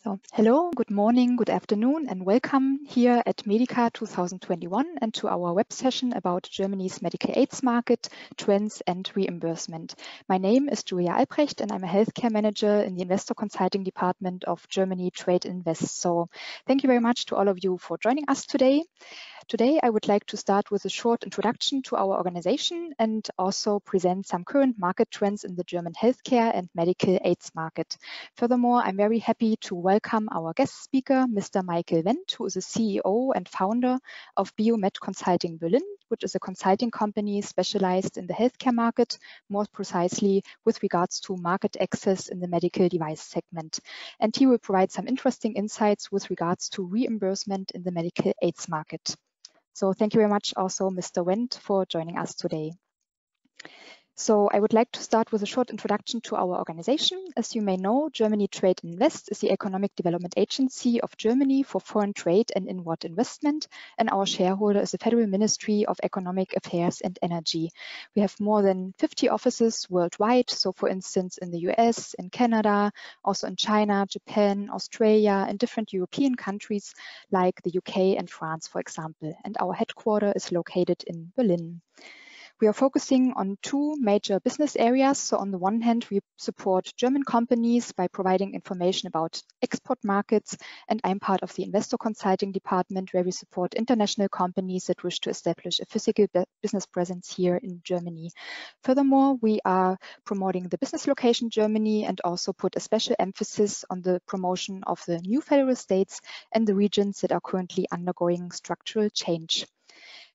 So, hello, good morning, good afternoon, and welcome here at Medica 2021 and to our web session about Germany's Medicaid market, trends, and reimbursement. My name is Julia Albrecht, and I'm a healthcare manager in the Investor Consulting Department of Germany Trade Invest. So, thank you very much to all of you for joining us today. Today, I would like to start with a short introduction to our organization and also present some current market trends in the German healthcare and medical aids market. Furthermore, I'm very happy to welcome our guest speaker, Mr. Michael Wendt, who is the CEO and founder of MedConsulting Berlin, which is a consulting company specialized in the healthcare market, more precisely with regards to market access in the medical device segment. And he will provide some interesting insights with regards to reimbursement in the medical aids market. So thank you very much also, Mr. Wendt, for joining us today. So I would like to start with a short introduction to our organization. As you may know, Germany Trade Invest is the economic development agency of Germany for foreign trade and inward investment, and our shareholder is the Federal Ministry of Economic Affairs and Energy. We have more than 50 offices worldwide, so for instance in the US, in Canada, also in China, Japan, Australia, and different European countries like the UK and France, for example. And our headquarters is located in Berlin. We are focusing on two major business areas. So on the one hand, we support German companies by providing information about export markets, and I'm part of the Investor Consulting Department, where we support international companies that wish to establish a physical business presence here in Germany. Furthermore, we are promoting the business location Germany and also put a special emphasis on the promotion of the new federal states and the regions that are currently undergoing structural change.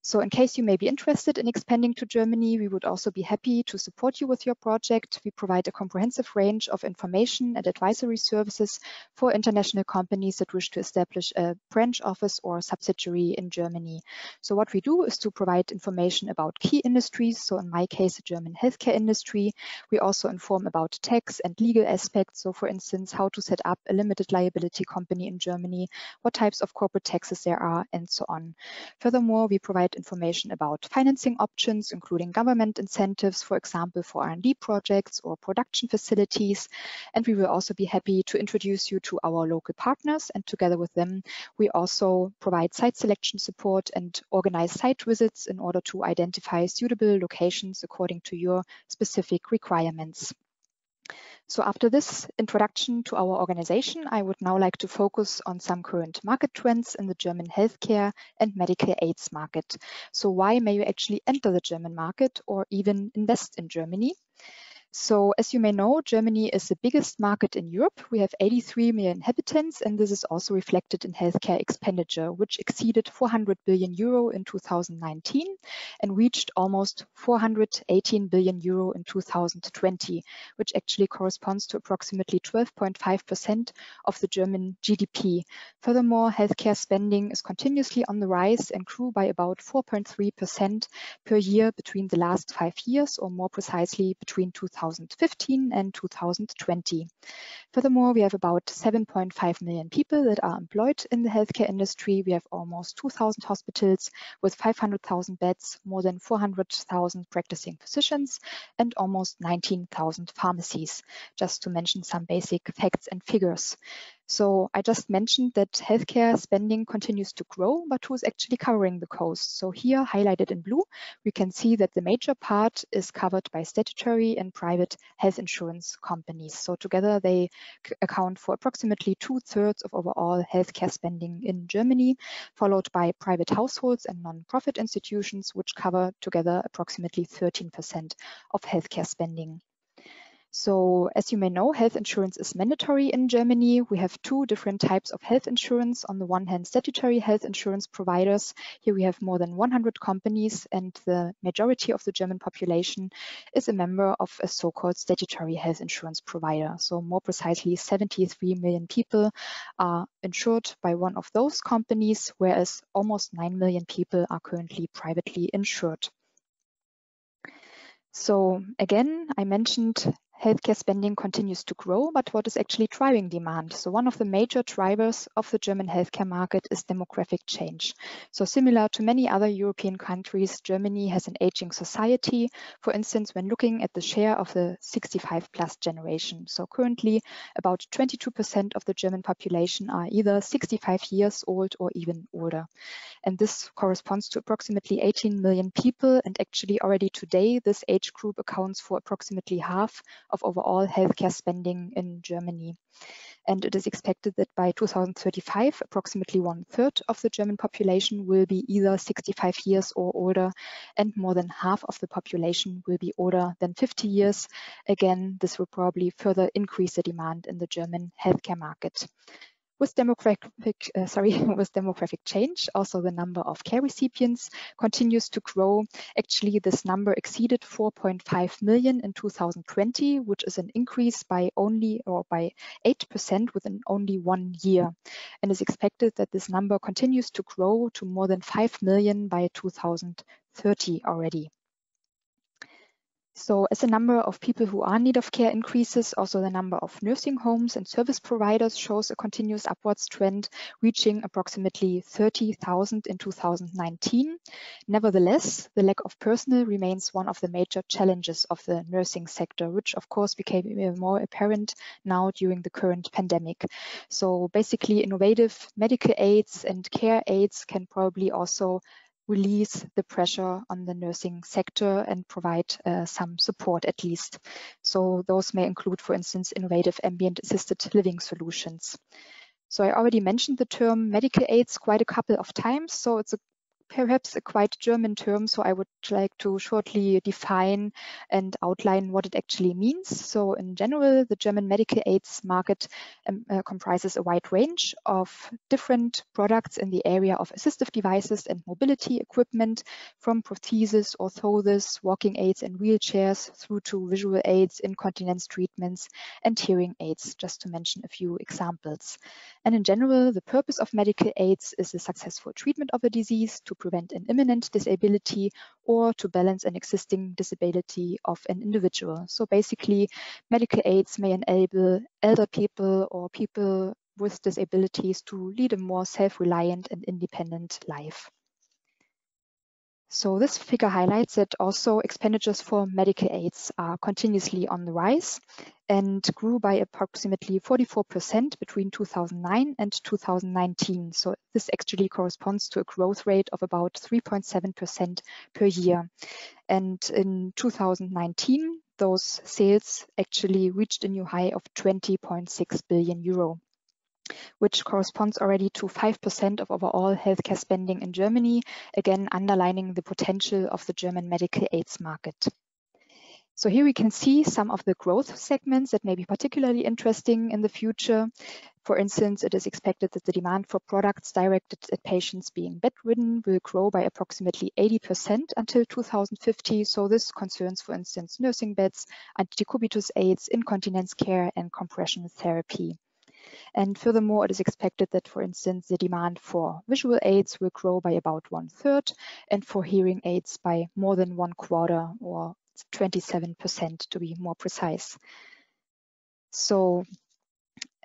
So in case you may be interested in expanding to Germany, we would also be happy to support you with your project. We provide a comprehensive range of information and advisory services for international companies that wish to establish a branch office or subsidiary in Germany. So what we do is to provide information about key industries. So in my case, the German healthcare industry. We also inform about tax and legal aspects. So for instance, how to set up a limited liability company in Germany, what types of corporate taxes there are, and so on. Furthermore, we provide information about financing options, including government incentives, for example, for R&D projects or production facilities. And we will also be happy to introduce you to our local partners. And together with them, we also provide site selection support and organize site visits in order to identify suitable locations according to your specific requirements. So after this introduction to our organization, I would now like to focus on some current market trends in the German healthcare and medical aids market. So why may you actually enter the German market or even invest in Germany? So as you may know, Germany is the biggest market in Europe. We have 83 million inhabitants, and this is also reflected in healthcare expenditure, which exceeded 400 billion euro in 2019 and reached almost 418 billion euro in 2020, which actually corresponds to approximately 12.5% of the German GDP. Furthermore, healthcare spending is continuously on the rise and grew by about 4.3% per year between the last 5 years, or more precisely between 2015 and 2020. Furthermore, we have about 7.5 million people that are employed in the healthcare industry. We have almost 2,000 hospitals with 500,000 beds, more than 400,000 practicing physicians, and almost 19,000 pharmacies, just to mention some basic facts and figures. So I just mentioned that healthcare spending continues to grow, but who's actually covering the cost? So here, highlighted in blue, we can see that the major part is covered by statutory and private health insurance companies. So together they account for approximately 2/3 of overall healthcare spending in Germany, followed by private households and non-profit institutions, which cover together approximately 13% of healthcare spending. So as you may know, health insurance is mandatory in Germany. We have two different types of health insurance. On the one hand, statutory health insurance providers. Here we have more than 100 companies, and the majority of the German population is a member of a so-called statutory health insurance provider. So more precisely, 73 million people are insured by one of those companies, whereas almost 9 million people are currently privately insured. So again, I mentioned healthcare spending continues to grow, but what is actually driving demand? So one of the major drivers of the German healthcare market is demographic change. So similar to many other European countries, Germany has an aging society. For instance, when looking at the share of the 65 plus generation. So currently about 22% of the German population are either 65 years old or even older. And this corresponds to approximately 18 million people. And actually already today, this age group accounts for approximately half of overall healthcare spending in Germany. And it is expected that by 2035, approximately 1/3 of the German population will be either 65 years or older, and more than half of the population will be older than 50 years. Again, this will probably further increase the demand in the German healthcare market. With demographic change, also the number of care recipients continues to grow. Actually, this number exceeded 4.5 million in 2020, which is an increase by 8% within only 1 year. And is expected that this number continues to grow to more than 5 million by 2030 already. So as the number of people who are in need of care increases, also the number of nursing homes and service providers shows a continuous upwards trend, reaching approximately 30,000 in 2019. Nevertheless, the lack of personnel remains one of the major challenges of the nursing sector, which of course became even more apparent now during the current pandemic. So basically, innovative medical aids and care aids can probably also release the pressure on the nursing sector and provide some support at least. So those may include, for instance, innovative ambient assisted living solutions. So I already mentioned the term medical aids quite a couple of times. So it's perhaps a quite German term, so I would like to shortly define and outline what it actually means. So in general, the German medical aids market comprises a wide range of different products in the area of assistive devices and mobility equipment, from prostheses, orthoses, walking aids and wheelchairs, through to visual aids, incontinence treatments, and hearing aids, just to mention a few examples. And in general, the purpose of medical aids is the successful treatment of a disease, to prevent an imminent disability, or to balance an existing disability of an individual. So basically, medical aids may enable elder people or people with disabilities to lead a more self-reliant and independent life. So this figure highlights that also expenditures for medical aids are continuously on the rise and grew by approximately 44% between 2009 and 2019. So this actually corresponds to a growth rate of about 3.7% per year. And in 2019, those sales actually reached a new high of 20.6 billion euro. Which corresponds already to 5% of overall healthcare spending in Germany, again underlining the potential of the German medical aids market. So here we can see some of the growth segments that may be particularly interesting in the future. For instance, it is expected that the demand for products directed at patients being bedridden will grow by approximately 80% until 2050. So this concerns, for instance, nursing beds, anti-decubitus aids, incontinence care, and compression therapy. And furthermore, it is expected that, for instance, the demand for visual aids will grow by about 1/3, and for hearing aids by more than 1/4, or 27% to be more precise. So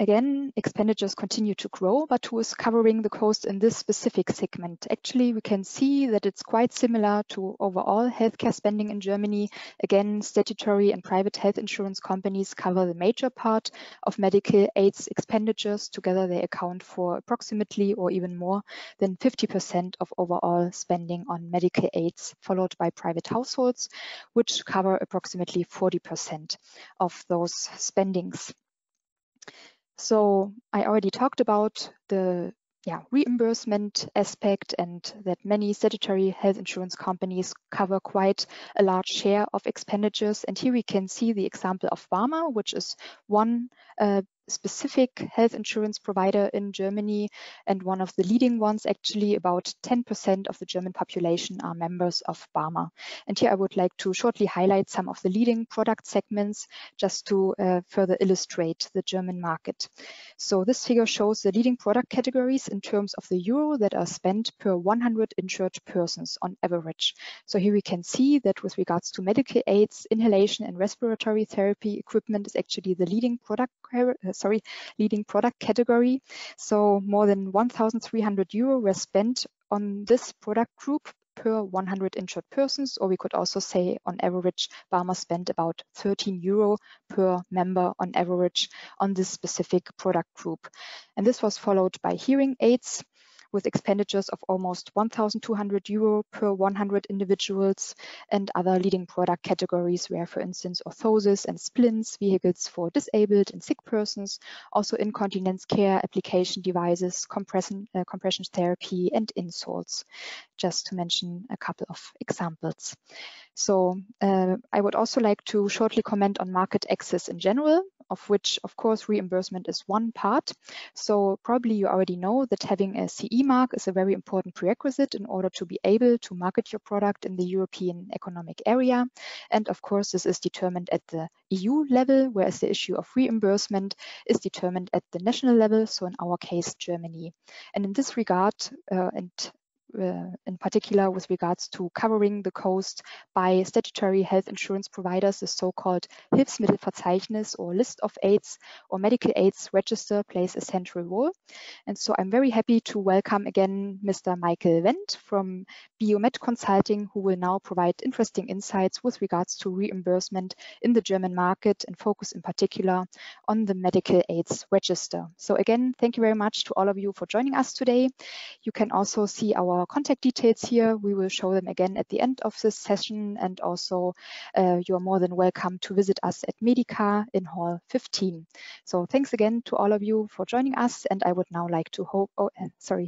again, expenditures continue to grow, but who is covering the cost in this specific segment? Actually, we can see that it's quite similar to overall healthcare spending in Germany. Again, statutory and private health insurance companies cover the major part of medical aids expenditures. Together, they account for approximately, or even more than 50% of overall spending on medical aids, followed by private households, which cover approximately 40% of those spendings. So I already talked about the reimbursement aspect, and that many statutory health insurance companies cover quite a large share of expenditures. And here we can see the example of pharma, which is one specific health insurance provider in Germany and one of the leading ones. Actually, about 10% of the German population are members of BARMER. And here I would like to shortly highlight some of the leading product segments just to further illustrate the German market. So this figure shows the leading product categories in terms of the euro that are spent per 100 insured persons on average. So here we can see that with regards to medical aids, inhalation and respiratory therapy equipment is actually the leading product category. So more than 1,300 euro were spent on this product group per 100 insured persons, or we could also say on average, BARMER spent about 13 euro per member on average on this specific product group. And this was followed by hearing aids with expenditures of almost 1,200 euro per 100 individuals, and other leading product categories were, for instance, orthoses and splints, vehicles for disabled and sick persons, also incontinence care, application devices, compression therapy, and insoles, just to mention a couple of examples. So I would also like to shortly comment on market access in general, of which, of course, reimbursement is one part. So probably you already know that having a CE mark is a very important prerequisite in order to be able to market your product in the European Economic Area. And of course, this is determined at the EU level, whereas the issue of reimbursement is determined at the national level, so in our case, Germany. And in this regard, in particular with regards to covering the cost by statutory health insurance providers, the so-called Hilfsmittelverzeichnis or list of aids or medical aids register plays a central role. And so I'm very happy to welcome again Mr. Michael Wendt from MedConsulting, who will now provide interesting insights with regards to reimbursement in the German market and focus in particular on the medical aids register. So again, thank you very much to all of you for joining us today. You can also see our contact details here. We will show them again at the end of this session, and also you are more than welcome to visit us at Medica in Hall 15. So thanks again to all of you for joining us, and I would now like to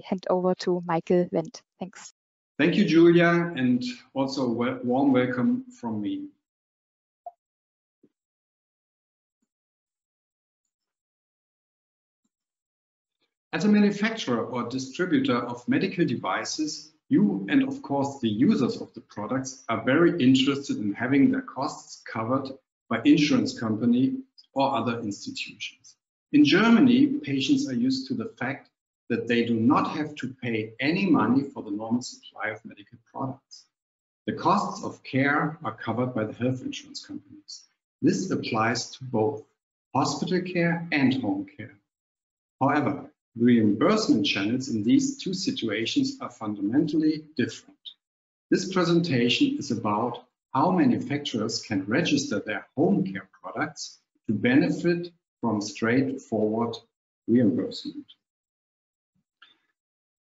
hand over to Michael Wendt. Thanks. Thank you, Julia, and also a warm welcome from me. As a manufacturer or distributor of medical devices, you and of course the users of the products are very interested in having their costs covered by insurance company or other institutions. In Germany, patients are used to the fact that they do not have to pay any money for the normal supply of medical products. The costs of care are covered by the health insurance companies. This applies to both hospital care and home care. However, reimbursement channels in these two situations are fundamentally different. This presentation is about how manufacturers can register their home care products to benefit from straightforward reimbursement.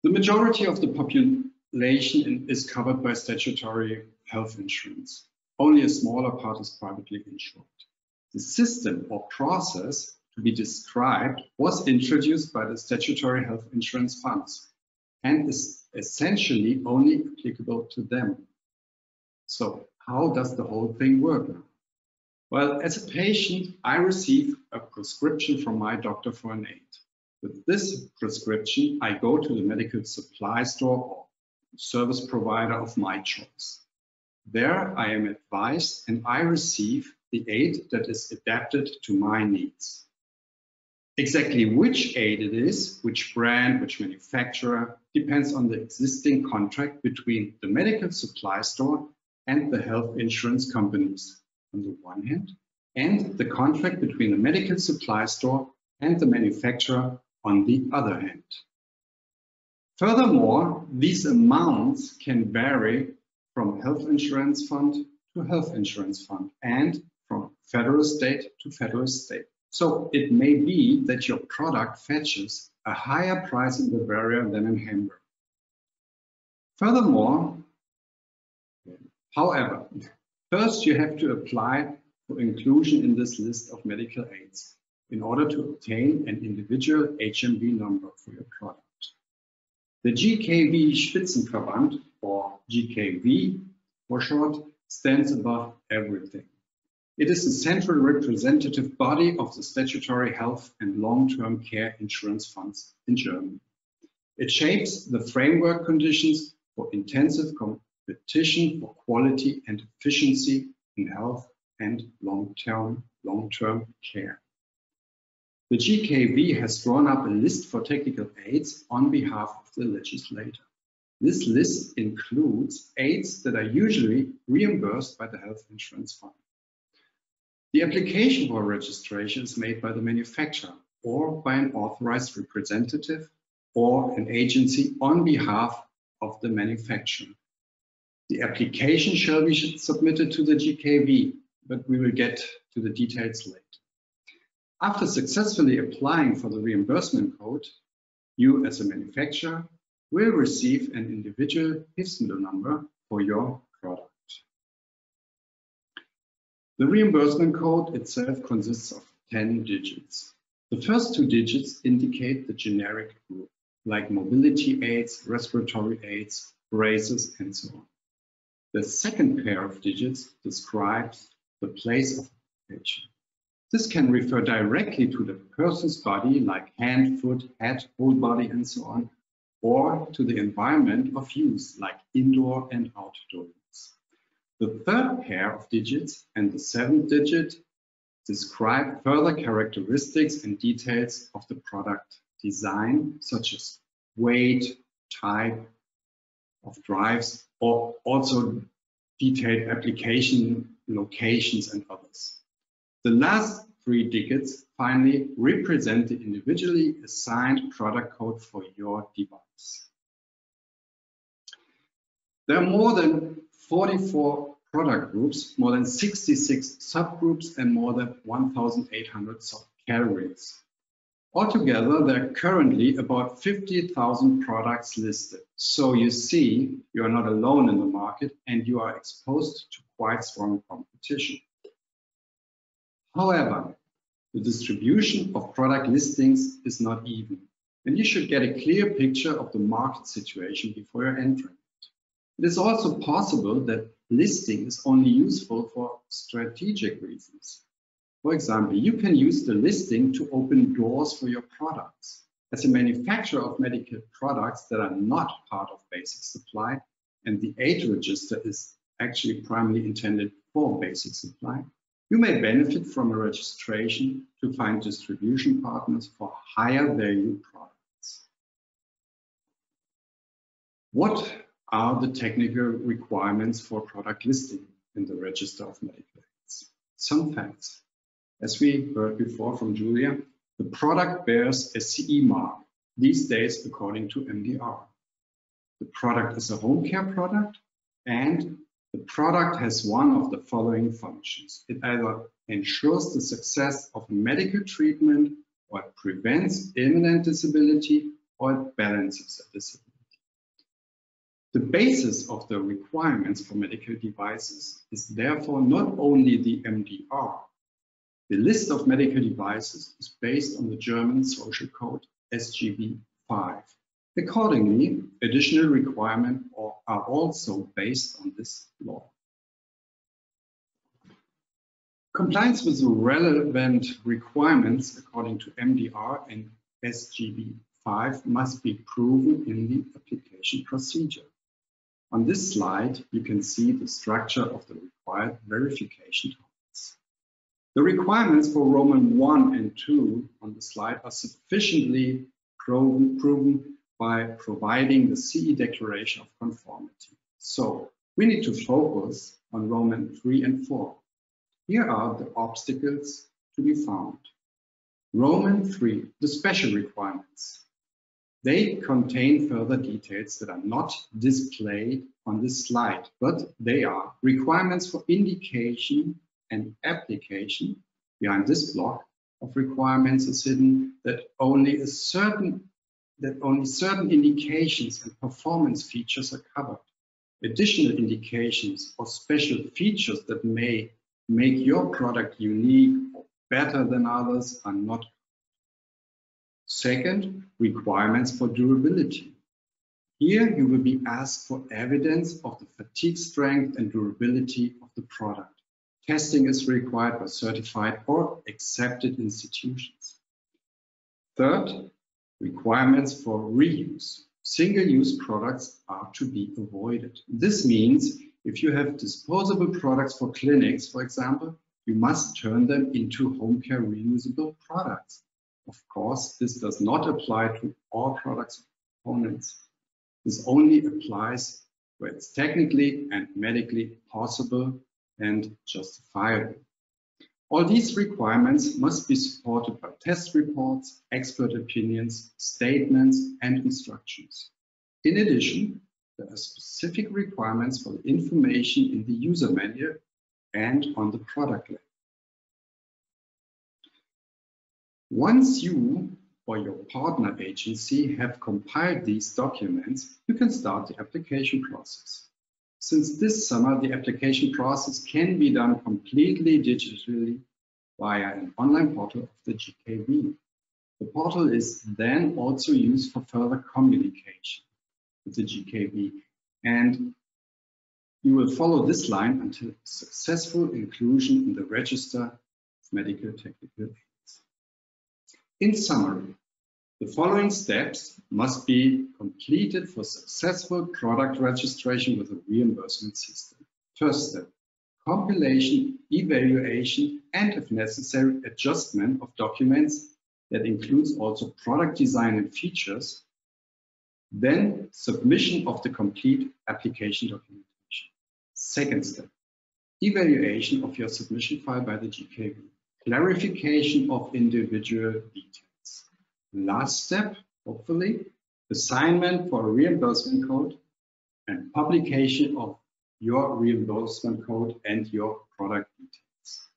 The majority of the population is covered by statutory health insurance. Only a smaller part is privately insured. The system or process to be described was introduced by the statutory health insurance funds and is essentially only applicable to them. So how does the whole thing work now? Well, as a patient, I receive a prescription from my doctor for an aid. With this prescription, I go to the medical supply store or service provider of my choice. There I am advised and I receive the aid that is adapted to my needs. Exactly which aid it is, which brand, which manufacturer, depends on the existing contract between the medical supply store and the health insurance companies on the one hand, and the contract between the medical supply store and the manufacturer on the other hand. Furthermore, these amounts can vary from health insurance fund to health insurance fund and from federal state to federal state. So it may be that your product fetches a higher price in Bavaria than in Hamburg. Furthermore, however, first you have to apply for inclusion in this list of medical aids in order to obtain an individual HMV number for your product. The GKV Spitzenverband, or GKV for short, stands above everything. It is the central representative body of the statutory health and long-term care insurance funds in Germany. It shapes the framework conditions for intensive competition for quality and efficiency in health and long-term care. The GKV has drawn up a list for technical aids on behalf of the legislator. This list includes aids that are usually reimbursed by the health insurance fund. The application for registration is made by the manufacturer or by an authorized representative or an agency on behalf of the manufacturer. The application shall be submitted to the GKV, but we will get to the details later. After successfully applying for the reimbursement code, you as a manufacturer will receive an individual Hilfsmittel number for your product. The reimbursement code itself consists of 10 digits. The first 2 digits indicate the generic group, like mobility aids, respiratory aids, braces, and so on. The second pair of digits describes the place of occupation. This can refer directly to the person's body, like hand, foot, head, whole body, and so on, or to the environment of use, like indoor and outdoor use. The third pair of digits and the 7th digit describe further characteristics and details of the product design, such as weight, type of drives, or also detailed application locations and others. The last 3 digits finally represent the individually assigned product code for your device. There are more than 44 product groups, more than 66 subgroups, and more than 1,800 subcategories. Altogether, there are currently about 50,000 products listed. So you see, you are not alone in the market and you are exposed to quite strong competition. However, the distribution of product listings is not even, and you should get a clear picture of the market situation before you're entering it. It is also possible that listing is only useful for strategic reasons. For example, you can use the listing to open doors for your products. As a manufacturer of medical products that are not part of basic supply, and the aid register is actually primarily intended for basic supply, you may benefit from a registration to find distribution partners for higher value products. What are the technical requirements for product listing in the Register of Medical Aids? Some facts. As we heard before from Julia, the product bears a CE mark, these days according to MDR. The product is a home care product, and the product has one of the following functions. It either ensures the success of a medical treatment, or it prevents imminent disability, or it balances a disability. The basis of the requirements for medical devices is therefore not only the MDR. The list of medical devices is based on the German social code SGB 5. Accordingly, additional requirements are also based on this law. Compliance with the relevant requirements according to MDR and SGB 5 must be proven in the application procedure. On this slide, you can see the structure of the required verification topics. The requirements for Roman 1 and 2 on the slide are sufficiently proven by providing the CE declaration of conformity. So we need to focus on Roman 3 and 4. Here are the obstacles to be found. Roman 3, the special requirements. They contain further details that are not displayed on this slide, but they are requirements for indication and application. Behind this block of requirements is hidden that only certain indications and performance features are covered. Additional indications or special features that may make your product unique or better than others are not covered. Second, requirements for durability. Here you will be asked for evidence of the fatigue strength and durability of the product. Testing is required by certified or accepted institutions. Third, requirements for reuse. Single-use products are to be avoided. This means if you have disposable products for clinics, for example, you must turn them into home care reusable products. Of course, this does not apply to all products or components. This only applies where it's technically and medically possible and justifiable. All these requirements must be supported by test reports, expert opinions, statements, and instructions. In addition, there are specific requirements for the information in the user manual and on the product label. Once you or your partner agency have compiled these documents, you can start the application process. Since this summer, the application process can be done completely digitally via an online portal of the GKV. The portal is then also used for further communication with the GKV, and you will follow this line until successful inclusion in the Register of Medical Technical Aids. In summary, the following steps must be completed for successful product registration with a reimbursement system. First step, compilation, evaluation, and if necessary, adjustment of documents that includes also product design and features. Then submission of the complete application documentation. Second step, evaluation of your submission file by the GKV. Clarification of individual details. Last step, hopefully, assignment for a reimbursement code and publication of your reimbursement code and your product details.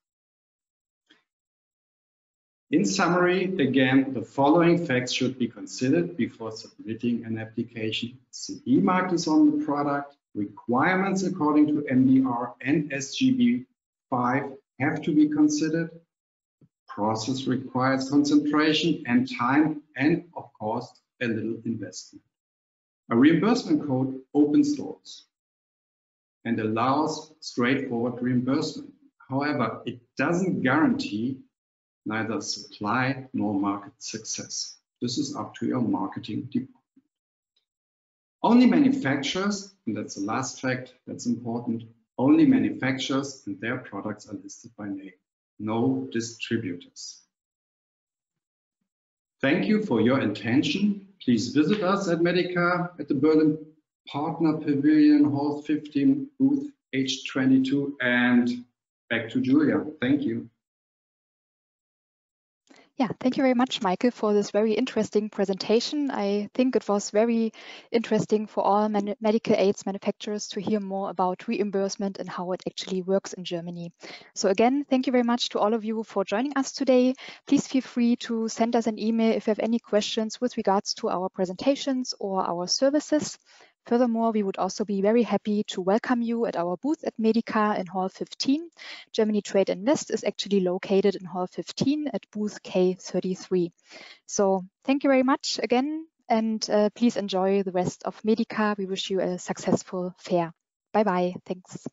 In summary, again, the following facts should be considered before submitting an application. CE mark is on the product. Requirements according to MDR and SGB 5 have to be considered. Process requires concentration and time and, of course, a little investment. A reimbursement code opens doors and allows straightforward reimbursement. However, it doesn't guarantee neither supply nor market success. This is up to your marketing department. Only manufacturers, and that's the last fact that's important, only manufacturers and their products are listed by name. No distributors. Thank you for your attention. Please visit us at Medica at the Berlin Partner Pavilion, Hall 15, booth H22, and back to Julia. Thank you. Yeah, thank you very much, Michael, for this very interesting presentation. I think it was very interesting for all medical aids manufacturers to hear more about reimbursement and how it actually works in Germany. So again, thank you very much to all of you for joining us today. Please feel free to send us an email if you have any questions with regards to our presentations or our services. Furthermore, we would also be very happy to welcome you at our booth at Medica in Hall 15. Germany Trade Invest is actually located in Hall 15 at booth K33. So thank you very much again, and please enjoy the rest of Medica. We wish you a successful fair. Bye-bye. Thanks.